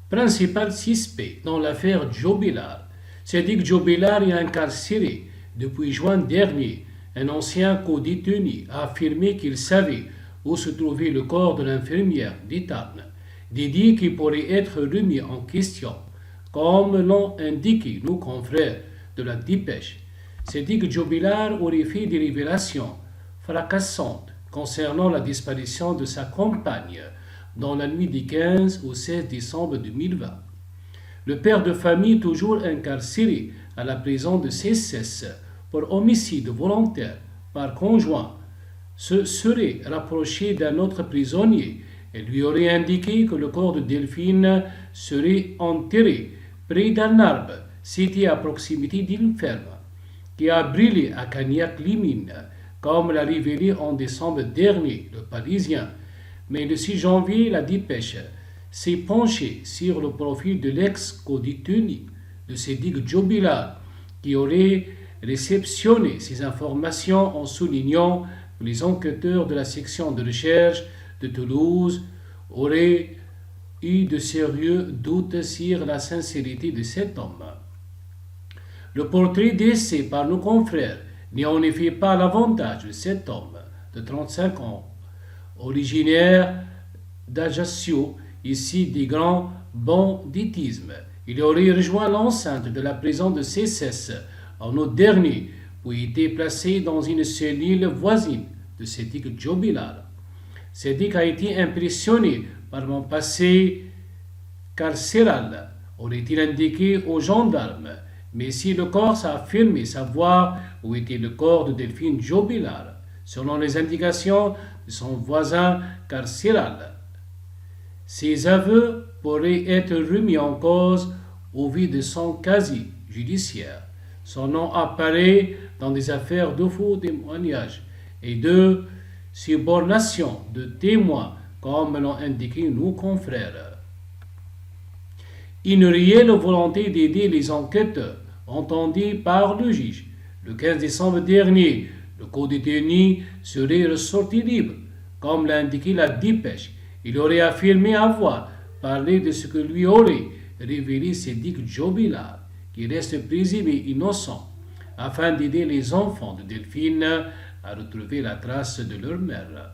Principal suspect dans l'affaire Joe Billard. Sédic Joe Billard est incarcéré depuis juin dernier. Un ancien co-détenu a affirmé qu'il savait où se trouvait le corps de l'infirmière d'Etarn, dit qui pourrait être remis en question, comme l'ont indiqué nos confrères de la Dépêche. Sédic Joe Billard aurait fait des révélations fracassantes concernant la disparition de sa compagne dans la nuit du 15 au 16 décembre 2020. Le père de famille, toujours incarcéré à la prison de CSS pour homicide volontaire par conjoint, se serait rapproché d'un autre prisonnier et lui aurait indiqué que le corps de Delphine serait enterré près d'un arbre situé à proximité d'une ferme qui a brûlé à Cagnac-Limine, comme l'a révélé en décembre dernier le Parisien. Mais le 6 janvier, la Dépêche s'est penchée sur le profil de l'ex-co-détenu de Sédic Joe Billard, qui aurait réceptionné ces informations en soulignant que les enquêteurs de la section de recherche de Toulouse auraient eu de sérieux doutes sur la sincérité de cet homme. Le portrait dressé par nos confrères n'est en effet pas l'avantage de cet homme de 35 ans, originaire d'Ajaccio, ici des grands banditismes. Il aurait rejoint l'enceinte de la prison de CSS en août dernier, où il était placé dans une cellule voisine de Sédic Joe Billard. Sédic a été impressionné par mon passé carcéral, aurait-il indiqué aux gendarmes. Mais si le corps a affirmé savoir où était le corps de Delphine Joe Billard, selon les indications de son voisin carcéral. Ses aveux pourraient être remis en cause au vu de son casier judiciaire. Son nom apparaît dans des affaires de faux témoignages et de subornation de témoins, comme l'ont indiqué nos confrères. Une réelle volonté d'aider les enquêteurs, entendue par le juge. Le 15 décembre dernier, le co-détenu serait ressorti libre, comme l'a indiqué la Dépêche. Il aurait affirmé avoir parlé de ce que lui aurait révélé Sédic Joe Billard, qui reste présumé innocent, afin d'aider les enfants de Delphine à retrouver la trace de leur mère.